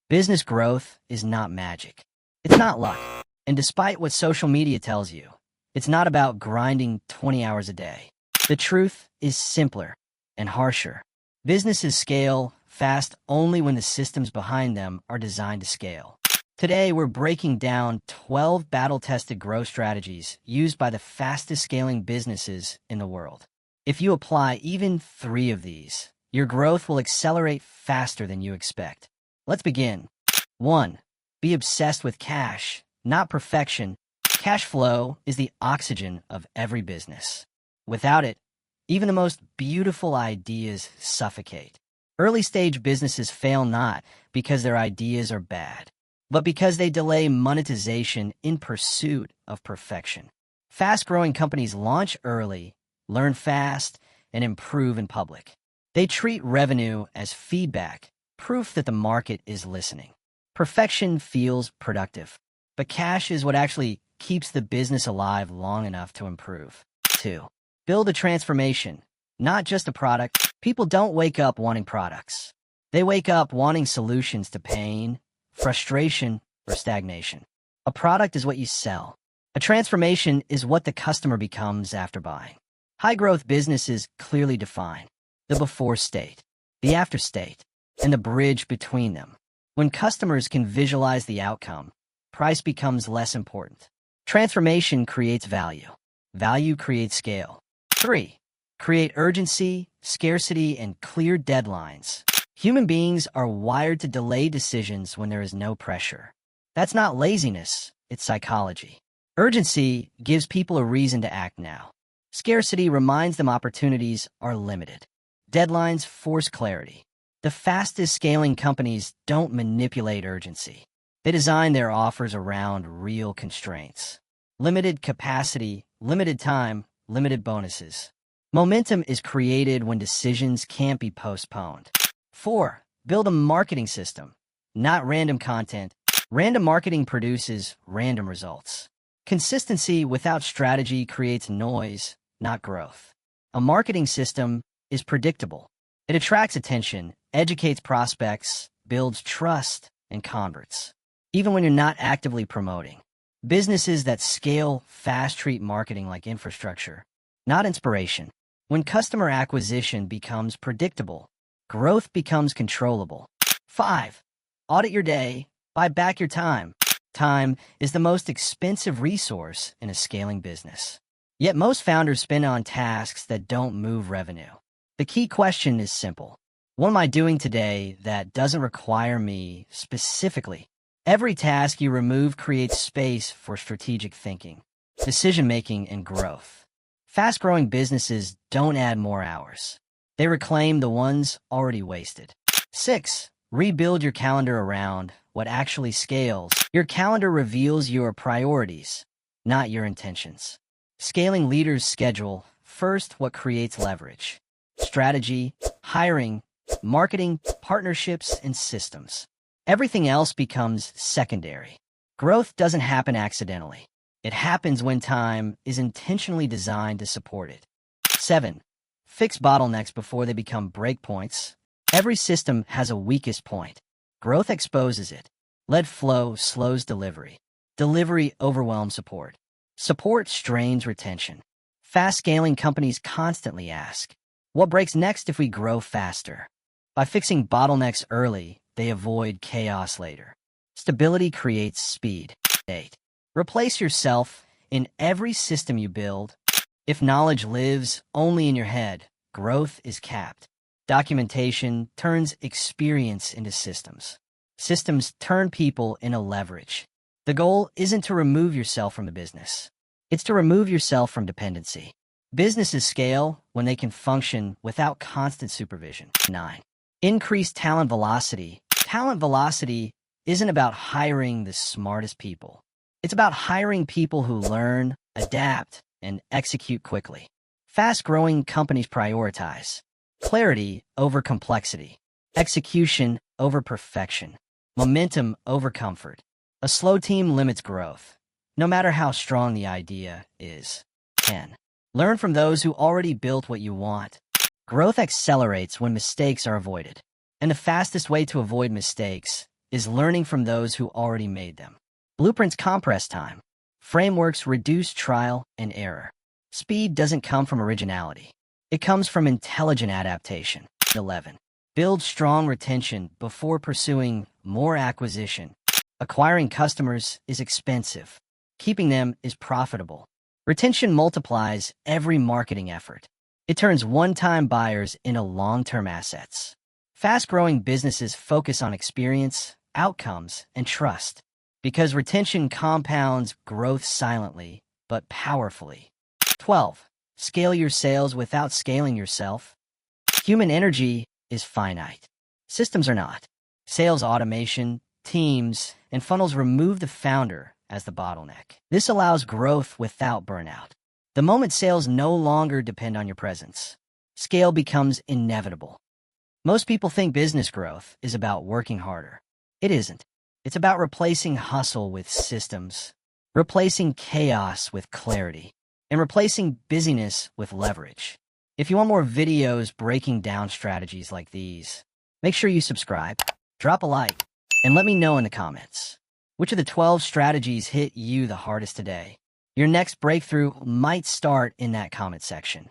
Business growth is not magic. It's not luck. And despite what social media tells you, it's not about grinding 20 hours a day. The truth is simpler and harsher. Businesses scale fast only when the systems behind them are designed to scale. Today, we're breaking down 12 battle-tested growth strategies used by the fastest-scaling businesses in the world. If you apply even 3 of these, your growth will accelerate faster than you expect. Let's begin. 1. Be obsessed with cash, not perfection. Cash flow is the oxygen of every business. Without it, even the most beautiful ideas suffocate. Early-stage businesses fail not because their ideas are bad, but because they delay monetization in pursuit of perfection. Fast-growing companies launch early, learn fast, and improve in public. They treat revenue as feedback, proof that the market is listening. Perfection feels productive, but cash is what actually keeps the business alive long enough to improve. 2. Build a transformation, not just a product. People don't wake up wanting products. They wake up wanting solutions to pain, frustration, or stagnation. A product is what you sell. A transformation is what the customer becomes after buying. High-growth businesses clearly define the before state, the after state, and the bridge between them. When customers can visualize the outcome, price becomes less important. Transformation creates value. Value creates scale. 3. Create urgency, scarcity, and clear deadlines. Human beings are wired to delay decisions when there is no pressure. That's not laziness, it's psychology. Urgency gives people a reason to act now. Scarcity reminds them opportunities are limited. Deadlines force clarity. The fastest scaling companies don't manipulate urgency. They design their offers around real constraints. Limited capacity, limited time, limited bonuses. Momentum is created when decisions can't be postponed. 4. Build a marketing system, not random content. Random marketing produces random results. Consistency without strategy creates noise, not growth. A marketing system is predictable. It attracts attention, educates prospects, builds trust, and converts, even when you're not actively promoting. Businesses that scale fast treat marketing like infrastructure, not inspiration. When customer acquisition becomes predictable, growth becomes controllable. 5. Audit your day. Buy back your time. Time is the most expensive resource in a scaling business. Yet most founders spend on tasks that don't move revenue. The key question is simple. What am I doing today that doesn't require me specifically? Every task you remove creates space for strategic thinking, decision-making, and growth. Fast-growing businesses don't add more hours. They reclaim the ones already wasted. 6. Rebuild your calendar around what actually scales. Your calendar reveals your priorities, not your intentions. Scaling leaders schedule first what creates leverage. Strategy, hiring, marketing, partnerships, and systems. Everything else becomes secondary. Growth doesn't happen accidentally. It happens when time is intentionally designed to support it. 7. Fix bottlenecks before they become breakpoints. Every system has a weakest point. Growth exposes it. Lead flow slows delivery. Delivery overwhelms support. Support strains retention. Fast-scaling companies constantly ask, what breaks next if we grow faster? By fixing bottlenecks early, they avoid chaos later. Stability creates speed. 8. Replace yourself in every system you build. If knowledge lives only in your head, growth is capped. Documentation turns experience into systems. Systems turn people into leverage. The goal isn't to remove yourself from the business. It's to remove yourself from dependency. Businesses scale when they can function without constant supervision. 9. Increase talent velocity. Talent velocity isn't about hiring the smartest people. It's about hiring people who learn, adapt, and execute quickly. Fast-growing companies prioritize clarity over complexity, execution over perfection, momentum over comfort. A slow team limits growth, no matter how strong the idea is. 10. Learn from those who already built what you want. Growth accelerates when mistakes are avoided. And the fastest way to avoid mistakes is learning from those who already made them. Blueprints compress time. Frameworks reduce trial and error. Speed doesn't come from originality. It comes from intelligent adaptation. 11. Build strong retention before pursuing more acquisition. Acquiring customers is expensive. Keeping them is profitable. Retention multiplies every marketing effort. It turns one-time buyers into long-term assets. Fast-growing businesses focus on experience, outcomes, and trust, because retention compounds growth silently but powerfully. 12. Scale your sales without scaling yourself. Human energy is finite. Systems are not. Sales automation, teams, and funnels remove the founder as the bottleneck. This allows growth without burnout. The moment sales no longer depend on your presence, scale becomes inevitable. Most people think business growth is about working harder. It isn't. It's about replacing hustle with systems, replacing chaos with clarity, and replacing busyness with leverage. If you want more videos breaking down strategies like these, make sure you subscribe, drop a like, and let me know in the comments. Which of the 12 strategies hit you the hardest today? Your next breakthrough might start in that comment section.